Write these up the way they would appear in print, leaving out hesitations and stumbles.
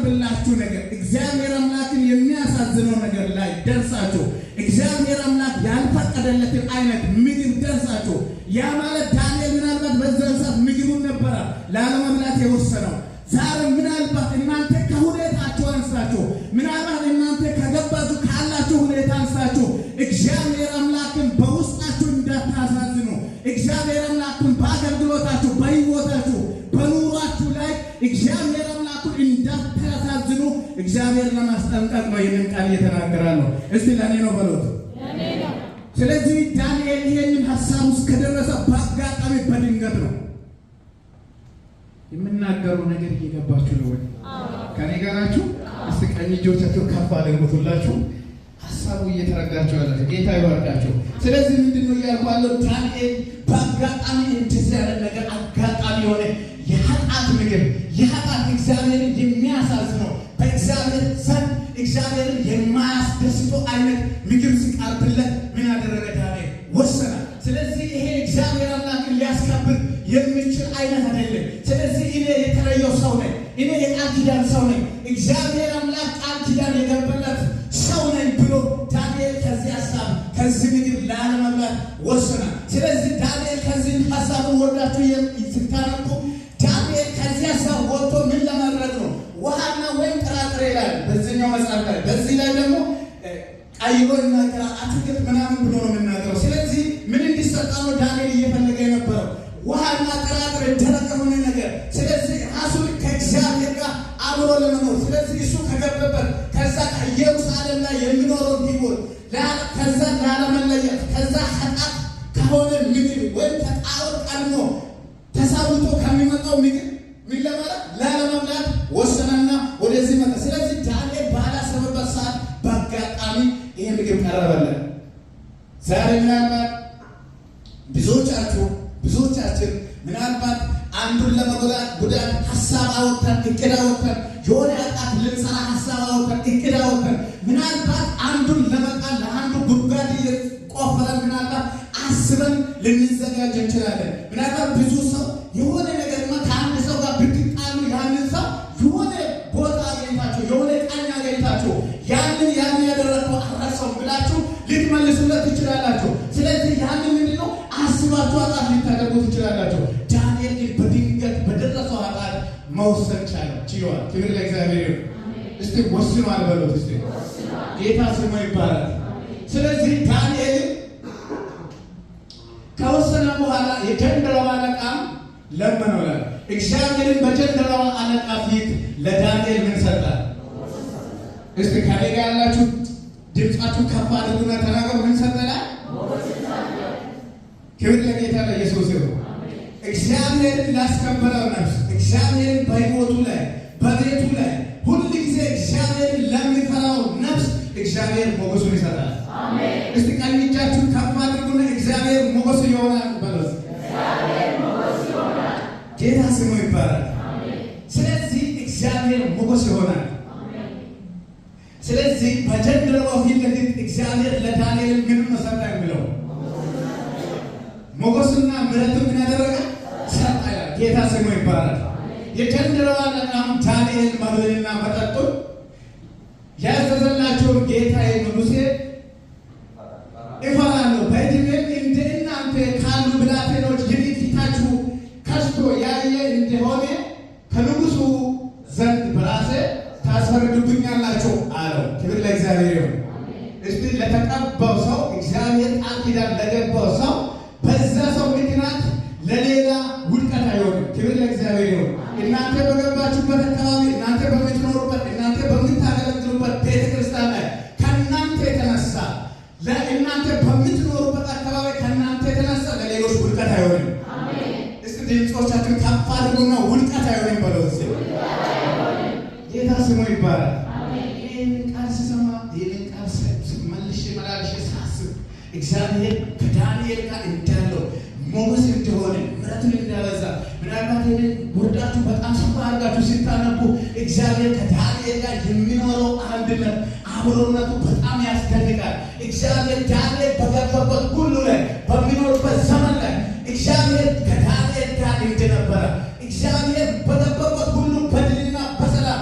የሚቀርብላችሁ ነገር እግዚአብሔር አምላክን የሚያሳዝነው ነገር ላይ ደርሳችሁ እግዚአብሔር አምላክ ያልፈቀደለትን አይነት ምግብ ደርሳችሁ ያ ማለት ዳንኤል ምናልባት በዛን ሰዓት ምግቡን ነበረ ላለመብላት የወሰነው። ዛሬ ምናልባት እናንተ ከሁኔታችሁ አንስታችሁ ምናልባት እናንተ ከገባችሁ ካላችሁ ሁኔታ አንስታችሁ እግዚአብሔር አምላክን በውስጣችሁ እንዳታሳዝኑ እግዚአብሔር አምላክን በአገልግሎታችሁ በሕይወታችሁ በኑሯችሁ ላይ እግዚአብሔር አምላክን እንዳታሳዝኑ እግዚአብሔር ለማስጠንቀቅ ነው ይህንን ቃል እየተናገራለሁ። እስቲ ለኔ ነው በሉት። ስለዚህ ዳንኤል ይሄንን ሐሳብ ውስጥ ከደረሰ በአጋጣሚ በድንገት ነው የምናገረው ነገር እየገባችሁ ነው ወይ? ከኔ ጋር ናችሁ? እስቲ ቀኝ እጆቻችሁ ከፍ አድርጉት ሁላችሁ ሐሳቡ እየተረዳችሁ ያላችሁ ጌታ ይባርካችሁ። ስለዚህ ምንድነው ያልኳለው? ዳንኤል በአጋጣሚ እንደዚህ ያለ ነገር አጋጣሚ ሆነ የኃጢአት ምግብ የኃጢአት እግዚአብሔርን የሚያሳዝነው በእግዚአብሔር ዘንድ እግዚአብሔርን የማያስደስተው አይነት ምግብ ሲቀርብለት ምን ያደረገ ዳንኤል ወሰነ። ስለዚህ ይሄ እግዚአብሔር አምላክን ሊያስከብር የሚችል አይነት አይደለም። ስለዚህ እኔ የተለየው ሰው ነኝ፣ እኔ የቃል ኪዳን ሰው ነኝ፣ እግዚአብሔር አምላክ ቃል ኪዳን የገባለት ሰው ነኝ ብሎ ዳንኤል ከዚህ ሐሳብ ከዚህ ምግብ ላለመብላት ወሰነ። ስለዚህ ዳንኤል ከዚህ ሐሳብ ወዳችሁ ስታነቁ ዳንኤል ከዚህ ሐሳብ ወጥቶ ምን ለማድረግ ነው? ውሃና ወይም ጥራጥሬ ይላል በዚህኛው መጽሐፍ ላይ። በዚህ ላይ ደግሞ ቀይሮ ይናገራል፣ አትክልት ምናምን ብሎ ነው የምናገረው። ስለዚህ ምን እንዲሰጣ ነው ዳንኤል እየፈለገ የነበረው? ውሃና ጥራጥሬ ደረቅ የሆነ ነገር። ስለዚህ ራሱን ከእግዚአብሔር ጋር አብሮ ለመኖር ስለዚህ እሱ ከገባበት ከዛ ከኢየሩሳሌም ላይ የሚኖረው ቢሆን ከዛ ላለመለየት ከዛ ኃጢአት ከሆነ ምግብ ወይም ከጣዖት ቀድሞ ተሳውቶ ከሚመጣው ምግብ ምን ለማለት ላለመብላት ወሰነና ወደዚህ መጣ። ስለዚህ ዳንኤል ባላሰበበት ሰዓት በአጋጣሚ ይሄ ምግብ ቀረበለት። ዛሬ ምናልባት ብዙዎቻችን ምናልባት አንዱን ለመጉዳት ሐሳብ አወጣን እቅድ አወጣን የሆነ ኃጢአት ልንሰራ ሐሳብ አወጣን እቅድ አወጣን ምናልባት አንዱን ለመጣል ለአንዱ ጉድጓድ ቆፍረን ምናልባት አስበን ልንዘጋጅ እንችላለን። ምናልባት ብዙ ሰው የሆነ ነገርማ ከአንድ ሰው ጋር ብትጣሉ ያንን ሰው የሆነ ቦታ አገኝታችሁ የሆነ ቃኝ አገኝታችሁ ያንን ያደረገው አረሰው ብላችሁ ልትመልሱለት ትችላላችሁ። ስለዚህ ያንን ምንድነው አስባችሁ ኃጢአት ልታደርጉ ትችላላችሁ። ዳንኤል ግን በድንገት በደረሰው ኃጢአት መወሰን ችሏል። ክብር ለእግዚአብሔር ይሁን። እስቲ ወስኗል በሉት። እስቲ ጌታ ስሙ ይባላል። ስለዚህ ዳንኤል ከወሰነ በኋላ የጀንደረባ አለቃ ለመነው። እግዚአብሔርን በጀንደረባ አለቃ ፊት ለዳንኤል ምን ሰጠ? እስቲ ከኔ ጋር ያላችሁ ድምጻችሁ ከፍ አድርጉና ተናገሩ። ምን ሰጠላ? ክብር ለጌታ ለኢየሱስ ይሁን። እግዚአብሔርን ላስከበረው ነፍስ እግዚአብሔርን በሕይወቱ ላይ በቤቱ ላይ ሁሉ ጊዜ እግዚአብሔርን ለሚፈራው ነፍስ እግዚአብሔር ሞገሱን ይሰጣል። አሜን። እስቲ ቀኝ እጃችሁን ከፍ አድርጉና እግዚአብሔር ሞገሱ ይሆናል በሉት። እግዚአብሔር ሞገሱ ይሆናል። ጌታ ስሙ ይባላል። አሜን። ስለዚህ እግዚአብሔር ሞገሱ ይሆናል። አሜን። ስለዚህ በጀንደረባው ፊት ለፊት እግዚአብሔር ለዳንኤል ምን መሰጠ የሚለው ሞገስና ምሕረቱን ምን ያደረገ ሰጠ። ጌታ ስሙ ይባላል። የጀንደረባ አለቃም ዳንኤል መብልና መጠጡን ያዘዘላቸውን ጌታዬ ንጉሴ እፈራለሁ፣ በዕድሜም እንደ እናንተ ካሉ ብላቴኖች ይልቅ ፊታችሁ ከስቶ ያየ እንደሆነ ከንጉሱ ዘንድ በራሴ ታስፈርዱብኛላችሁ አለው። ክብር ለእግዚአብሔር ይሁን። እስቲ ለተቀባው ሰው እግዚአብሔር ቃል ኪዳን ለገባው ሰው በዛ ሰው ምክንያት ለሌላ ውድቀት አይሆንም። ክብር ለእግዚአብሔር ይሁን። እናንተ በገባችሁበት አካባቢ እናንተ በምትኖሩበት እናንተ በምታገለግሉበት ቤተክርስቲያን ላይ ከእናንተ የተነሳ ለእናንተ በምትኖሩበት አካባቢ ከእናንተ የተነሳ ለሌሎች ውድቀት አይሆንም። አሜን። እስቲ ድምጾቻችሁን ከፍ አድርጉና ውድቀት አይሆንም በለው። ጌታ ስሙ ይባላል። አሜን። ይህን ቃል ስሰማ ይህን ቃል መላልሼ ሳስብ እግዚአብሔር ከዳንኤል ጋር እንዳለው ሞገስ እንደሆነ ምሕረቱን እንዳበዛ ምናልባት ይህንን ወርዳችሁ በጣም ሰፋ አድርጋችሁ ሲታነቡ እግዚአብሔር ከዳንኤል ጋር የሚኖረው አንድነት አብሮነቱ በጣም ያስደንቃል። እግዚአብሔር ዳንኤል በገባበት ሁሉ ላይ በሚኖርበት ዘመን ላይ እግዚአብሔር ከዳንኤል ጋር እንደነበረ እግዚአብሔር በገባበት ሁሉ በድልና በሰላም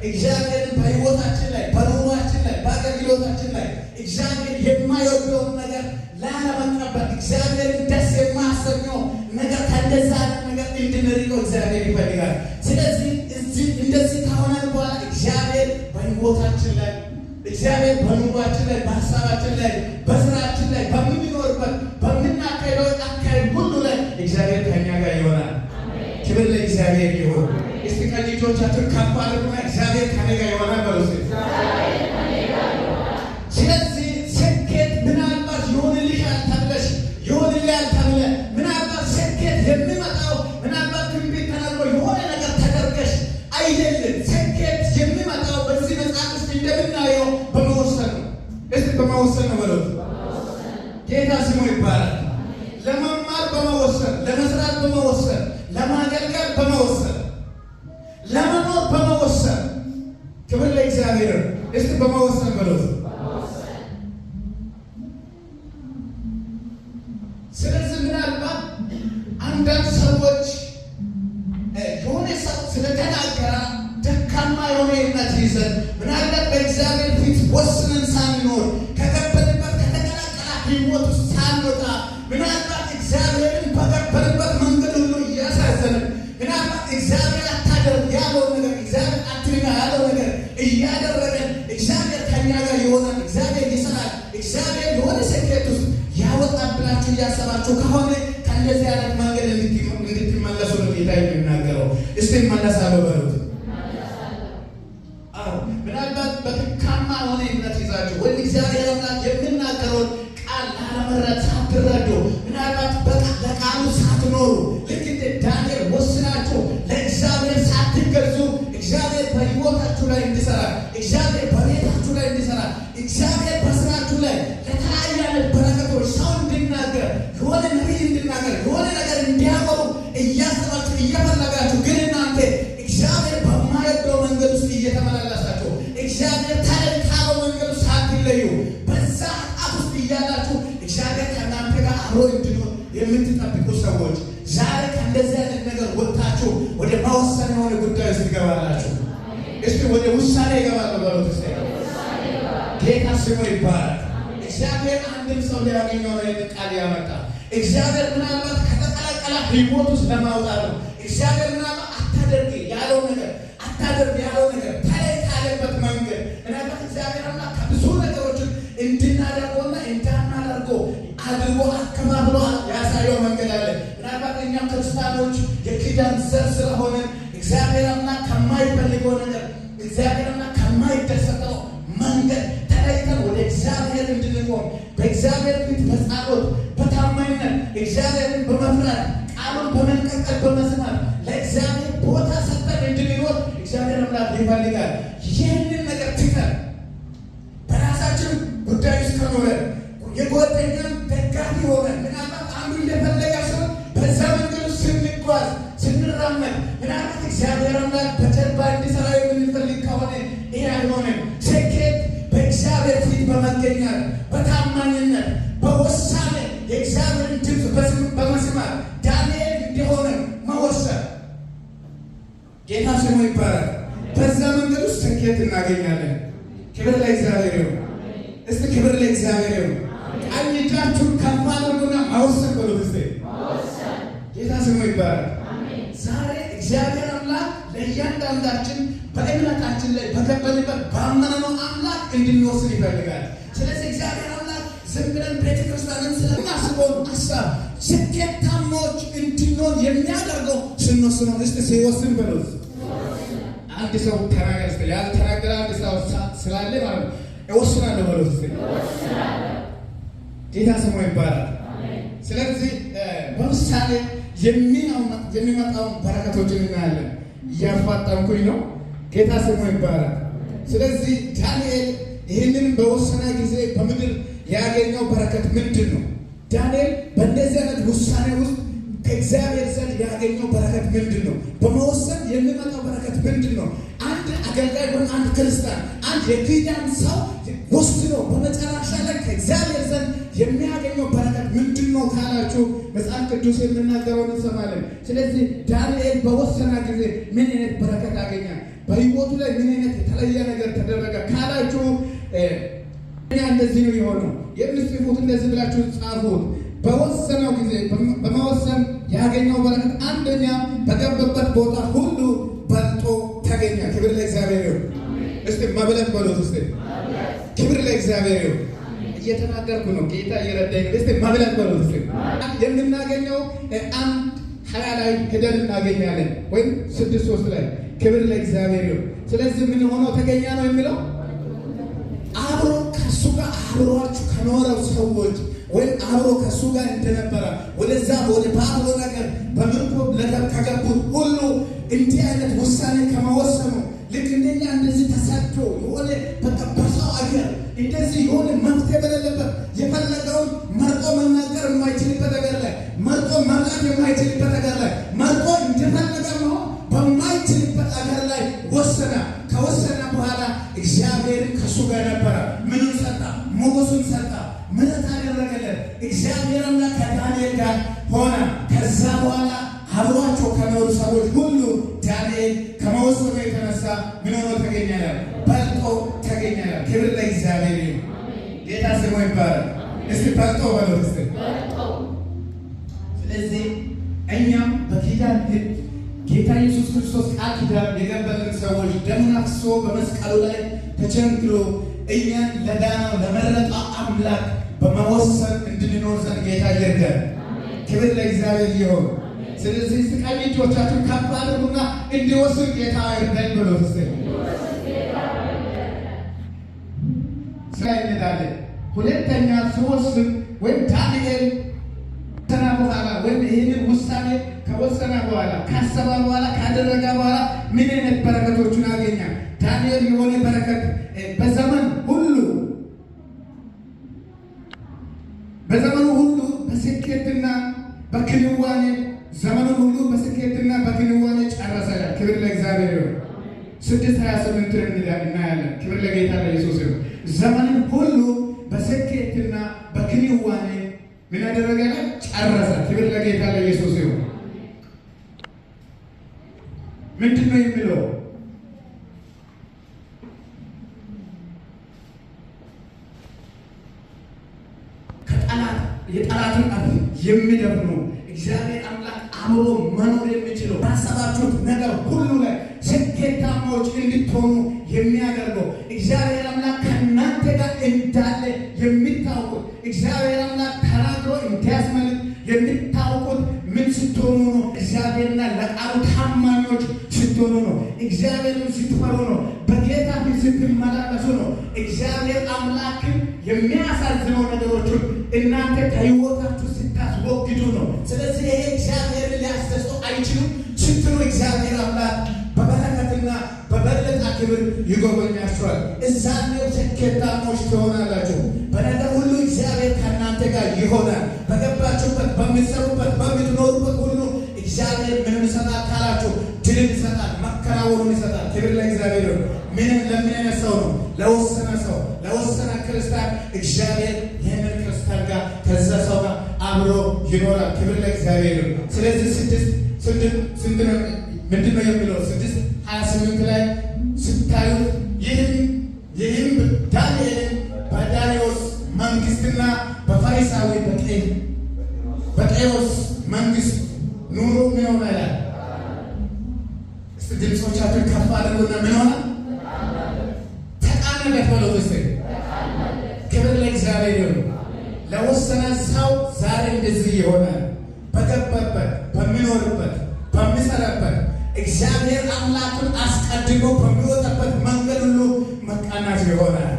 እግዚአብሔርን በሕይወታችን ላይ በኑሯችን ላይ በአገልግሎታችን ላይ እግዚአብሔር የማይወደውን ነገር ላለመቀበል እግዚአብሔርን ደስ የማያሰኘው ነገር ከእንደዛ ነገር እንድንርቀው እግዚአብሔር ይፈልጋል። ስለዚህ እንደዚህ ከሆነ በኋላ እግዚአብሔር በሕይወታችን ላይ እግዚአብሔር በኑሯችን ላይ በሀሳባችን ላይ በስራችን ላይ በምንኖርበት በምናካሄደው አካሄድ ሁሉ ላይ እግዚአብሔር ከእኛ ጋር ይሆናል። ክብር ለእግዚአብሔር ይሁን። እስቲ ቀኝ እጆቻችሁን ከፍ አድርጉና እግዚአብሔር ከእኔ ጋር ይሆናል በሉ። ስለዚህ ስኬት ምናልባት ይሆንልሻል ተብለሽ ይሆንልሃል ተብለህ ምናልባት ስኬት የሚመጣው ምናልባት ትንቢት ተናግሮ የሆነ ነገር ተደርገሽ አይደለም። ስኬት የሚመጣው በዚህ መጽሐፍ ውስጥ እንደምናየው በመወሰን ነው። እስቲ በመወሰን ነው በሉት። ጌታ ስሙ ይባላል። ለመማር በመወሰን፣ ለመስራት በመወሰን፣ ለማገልገል በመወሰን፣ ለመኖር በመወሰን። ክብር ለእግዚአብሔር። እስቲ በመወሰን በሉት። ስለዚህ ምናልባት አንዳንድ ሰዎች የሆነ ሰው ስለተናገረ ደካማ የሆነ እምነት ይዘን ምናልባት በእግዚአብሔር ፊት ወስነን ሳንኖር ከገባንበት ከተቀላቀለ ሕይወት ውስጥ ሳንወጣ ምናልባት እግዚአብሔርን በገባንበት መንገድ ሁሉ እያሳዘንን ምናልባት እግዚአብሔር አታደርግ ያለው ነገር እግዚአብሔር አትንካ ያለው ነገር እያደረገን እግዚአብሔር ከእኛ ጋር ይሆናል፣ እግዚአብሔር ይሰራል፣ እግዚአብሔር የሆነ ስኬት ውስጥ ያወጣል ብላችሁ እያሰባችሁ ከሆነ ከእንደዚህ አይነት መንገድ እንድትመለሱ ነው ጌታ የሚናገረው። እስቲ እመለሳለሁ በሉት። ምናልባት በደካማ የሆነ እምነት ይዛችሁ ወይ እግዚአብሔር አምላክ የሚናገረውን ቃል ላለመረዳት ሳትረዱ ምናልባት ለቃሉ ሳትኖሩ ልክ እንደ ዳንኤል ወስናችሁ ለእግዚአብሔር ሳትገዙ እግዚአብሔር በሕይወታችሁ ላይ እንዲሰራ፣ እግዚአብሔር በቤታችሁ ላይ እንዲሰራ፣ እግዚአብሔር በስራችሁ ላይ ለተለያዩ አይነት በረከቶች ሰው እንዲናገር የሆነ ነቢይ እንዲናገር የሆነ ነገር እንዲያወሩ እያሰባችሁ እየፈለጋችሁ ግን እናንተ እግዚአብሔር በማይወደው መንገድ ውስጥ እየተመላለሳችሁ እግዚአብሔር ታሪክ ካለው መንገድ ውስጥ ሳትለዩ በዛ ኃጢአት ውስጥ እያላችሁ እግዚአብሔር ከእናንተ ጋር አብሮ እንዲኖር የምትጠብቁ ሰዎች ዛሬ ከእንደዚህ አይነት ነገር ወጥታችሁ ወደ መወሰን የሆነ ጉዳይ ውስጥ ይገባላችሁ። እስቲ ወደ ውሳኔ ይገባል በሉት። እስቲ ጌታ ስሙ ይባላል። እግዚአብሔር አንድም ሰው ሊያገኘው ነው ቃል ያመጣ። እግዚአብሔር ምናልባት ከተቀላቀለ ሕይወት ውስጥ ለማውጣት ነው። እግዚአብሔር ምናልባት አታደርግ ያለው ነገር ተለይ ካለበት መንገድ ምናልባት እግዚአብሔር እና ከብዙ ነገሮችን እንድናደርገውና እንዳናደርገው አድርጎ አከፋፍሎ ያሳየው መንገድ አለ። ምናልባት እኛም ክርስቲያኖች የኪዳን ዘር ስለሆነ እግዚአብሔር እና ከማይፈልገው ነገር እግዚአብሔር እና ከማይደሰተው መንገድ ተለይተን ወደ እግዚአብሔር እንድንቆም በእግዚአብሔር ፊት በጸሎት በታማኝነት እግዚአብሔርን በመፍራት ቃሉን በመንቀቀል በመስማት ለእግዚአብሔር ቦታ ሰጠን እንድንኖር እግዚአብሔር አምላክ ይፈልጋል። ይህንን ነገር ትተን በራሳችን ጉዳይ ውስጥ ከኖረን የጓደኛን ደጋፊ ሆነን ምናልባት አንዱ እንደፈለገ ሲሆን በዛ መንገድ ስንጓዝ ስንራመድ ምናልባት እግዚአብሔር አምላክ በጀርባ እንዲሰራ የምንፈልግ ከሆነ ይህ አይሆንም። ስኬት በእግዚአብሔር ፊት በመገኘት በታማኝነት በውሳኔ የእግዚአብሔርን ድምፅ በመስማት ዳንኤል እንደሆነ መወሰን። ጌታ ስሙ ይባላል። በዛ መንገድ ውስጥ ስኬት እናገኛለን። ክብር ለእግዚአብሔር ይሁን። እስቲ ክብር ለእግዚአብሔር ይሁን። ቀኝ እጃችሁን ከፍ አድርጉና መወሰን በሉት። እስቲ ጌታ ስሙ ይባላል። ዛሬ እግዚአብሔር አምላክ ለእያንዳንዳችን በእምነታችን ላይ በገባንበት ባመነው አምላክ እንድንወስን ይፈልጋል። ስለዚህ እግዚአብሔር አምላክ ዝም ብለን ቤተክርስቲያንን ስለምናስበው ሀሳብ ስኬታማዎች እንድንሆን የሚያደርገው ስንወስን ነው። እስቲ ሲወስን በሉት። አንድ ሰው ተናገር እስቲ። ያልተናገረ አንድ ሰው ስላለ ማለት ነው እወስናለሁ በሉት። እስቲ ጌታ ስሙ ይባላል። ስለዚህ በውሳኔ የሚመጣውን በረከቶችን እናያለን። እያፋጠንኩኝ ነው። ጌታ ስሙ ይባላል። ስለዚህ ዳንኤል ይህንን በወሰነ ጊዜ በምድር ያገኘው በረከት ምንድን ነው? ዳንኤል በእንደዚህ አይነት ውሳኔ ውስጥ ከእግዚአብሔር ዘንድ ያገኘው በረከት ምንድን ነው? በመወሰን የሚመጣው በረከት ምንድን ነው? አንድ አገልጋይ ወይም አንድ ክርስቲያን አንድ የኪዳን ሰው ወስኖ በመጨረሻ ላይ ከእግዚአብሔር ዘንድ የሚያገኘው በረከት ምንድን ነው ካላችሁ መጽሐፍ ቅዱስ የሚናገረውን እንሰማለን። ስለዚህ ዳንኤል በወሰነ ጊዜ ምን አይነት በረከት አገኘ? በህይወቱ ላይ ምን አይነት የተለየ ነገር ተደረገ ካላችሁ እንደዚህ ነው የሆነው። የምትጽፉት እንደዚህ ብላችሁ ጻፉት። በወሰነው ጊዜ በመወሰን ያገኘው በረከት አንደኛ በገባበት ቦታ ሁሉ በልጦ ተገኘ። ክብር ለእግዚአብሔር ይሁን። እስቲ መብለት በሉት። እስቲ ክብር ለእግዚአብሔር ይሁን። እየተናገርኩ ነው፣ ጌታ እየረዳኝ። እስቲ መብለት በሉት። እስቲ የምናገኘው 1:20 ላይ ሄደን እናገኛለን፣ ወይም 6:3 ላይ። ክብር ለእግዚአብሔር ይሁን። ስለዚህ ምን ሆኖ ተገኘ ነው የሚለው አብሮ ከሱ ጋር አብሯችሁ ከኖረው ሰዎች ወይም አብሮ ከሱ ጋር እንደነበረ ወደዛ ወደ ባብሎ ነገር በምርኮ ከገቡት ሁሉ እንዲህ አይነት ውሳኔ ከመወሰኑ ልክ እንደኛ እንደዚህ ተሰጥቶ የሆነ በሰው አገር እንደዚህ የሆነ መፍትሄ በሌለበት የፈለገውን መርጦ መናገር የማይችልበት ነገር ላይ መርጦ መብላት የማይችልበት ነገር ላይ መርጦ እንደፈለገ መሆን በማይችልበት አገር ላይ ወሰነ። ከወሰነ በኋላ እግዚአብሔር ከሱ ጋር ነበረ። ምንም ሰጣ፣ ሞገሱን ሰጣ፣ ምሕረት አደረገለት። እግዚአብሔርና ከዳንኤል ጋር ሆነ። ከዛ በኋላ አብሯቸው ከኖሩ ሰዎች ሁሉ ዳንኤል ከመወሰኑ የተነሳ ምን ሆኖ ተገኘ? በልጦ ተገኘ። ክብር ለእግዚአብሔር ይሁን። ጌታ ስሙ ይባረክ። እስቲ በልጦ በሉት እስቲ። ስለዚህ እኛም በኪዳን ጌታ ኢየሱስ ክርስቶስ ቃል ኪዳን የገባልን ሰዎች ደሙን አፍስሶ በመስቀሉ ላይ ተቸንክሮ እኛን ለዳነው ለመረጠው አምላክ በመወሰን እንድንኖር ዘንድ ጌታ ይርዳን። ክብር ለእግዚአብሔር ይሁን። ስለዚህ ቀኝ እጆቻችሁን ከፍ አድርጉና እንዲወስን ጌታ ይርዳን ብሎ እንሄዳለን። ሁለተኛ ሲወስን ወይም ዳንኤል ከወሰነ በኋላ ወይም ይህንን ውሳኔ ከወሰነ በኋላ ካሰባ በኋላ ካደረገ በኋላ ምን አይነት በረከቶችን አገኘ? ዳንኤል የሆነ በረከት በዘመኑ ሁሉ በስኬትና በክንዋኔ ዘመኑን ሁሉ በስኬትና በክንዋኔ ጨረሰ። ክብር ለእግዚአብሔር ይሁን። 6:28 እናያለን። ክብር ለጌታ ለኢየሱስ ይሁን። ዘመኑን ሁሉ በስኬትና በክንዋኔ ምን አደረገ? ጨረሰ። ክብር ለጌታ ለኢየሱስ ይሁን። ምንድን ነው የሚለው? የጠላትን አፍ የሚደፍኑ እግዚአብሔር አምላክ አብሮ መኖር የሚችለው ባሰባችሁት ነገር ሁሉ ላይ ስኬታማዎች እንድትሆኑ የሚያደርገው እግዚአብሔር አምላክ ከእናንተ ጋር እንዳለ የሚታወቁት እግዚአብሔር አምላክ ተናግሮ እንዲያስመልጥ የሚታወቁት ምን ስትሆኑ ነው? እግዚአብሔርና ለቃሉ ታማኞች ስትሆኑ ነው። እግዚአብሔርን ስትፈሩ ነው። በጌታ ፊት ስትመላለሱ ነው። እግዚአብሔር አምላክን የሚያሳዝነው ነገሮችን እናንተ ከሕይወታችሁ ስታስወግዱ ነው። ስለዚህ ይሄ እግዚአብሔርን ሊያስደስቱ አይችሉም ስትሉ እግዚአብሔር አምላክ በበረከትና በበለጠ ክብር ይጎበኛችኋል። እዛኔው ስኬታሞች ትሆናላችሁ። በነገር ሁሉ እግዚአብሔር ከእናንተ ጋር ይሆናል። በገባችሁበት፣ በምትሰሩበት፣ በምትኖሩበት ሁሉ እግዚአብሔር ምንም ይሰጣል ካላችሁ ድልን ይሰጣል፣ መከናወኑን ይሰጣል። ክብር ለእግዚአብሔር ነው። ምንም ለምን አይነት ሰው ነው? ለወሰነ ሰው፣ ለወሰነ ክርስቲያን እግዚአብሔር ይህንን ክርስቲያን ጋር ከዛ ሰው ጋር አብሮ ይኖራል። ክብር ለእግዚአብሔር ነው። ስለዚህ ምንድን ነው የሚለው? 6:28 ላይ ስታዩት ይህም ዳንኤልን በዳርዮስ መንግስትና በፋሪሳዊ በቄሮስ መንግስት ኑሮ ምን ሆነ ይላል። እስቲ ድምፆቻችሁን ከፍ አድርጉና ምን ሆነ? ተቃነለት በለው። ክብር ለእግዚአብሔር ይሁን። ለወሰነ ሰው ዛሬ እንደዚህ ይሆናል። በገባበት፣ በሚኖርበት፣ በሚሰራበት እግዚአብሔር አምላኩን አስቀድሞ በሚወጣበት መንገድ ሁሉ መቃናት ይሆናል።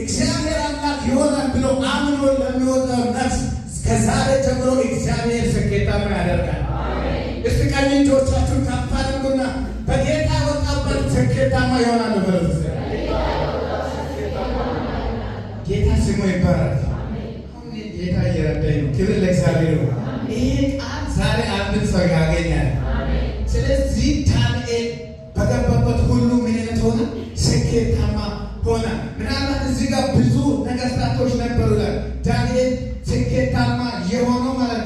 እግዚአብሔር አምላክ ይሆናል ብሎ አምኖ ለሚወጣው ነፍስ ከዛሬ ጀምሮ እግዚአብሔር ስኬታማ ያደርጋል። እስቲ ቀኝ እጆቻችሁን ከፍ አድርጉና በጌታ የወጣበት ስኬታማ ይሆናል ብለው ጌታ ስሙ ይባላል። ጌታ እየረዳኝ ነው። ክብር ለእግዚአብሔር ነው። ይሄ ቃል ዛሬ አንድን ሰው ያገኛል። ስለዚህ ዳንኤል በገባበት ሁሉ ምን አይነት ሆነ? ስኬታማ ሆነ። ምናልባት እዚህ ጋር ብዙ ነገስታቶች ነበሩ። ዳንኤል ስኬታማ የሆነው ማለት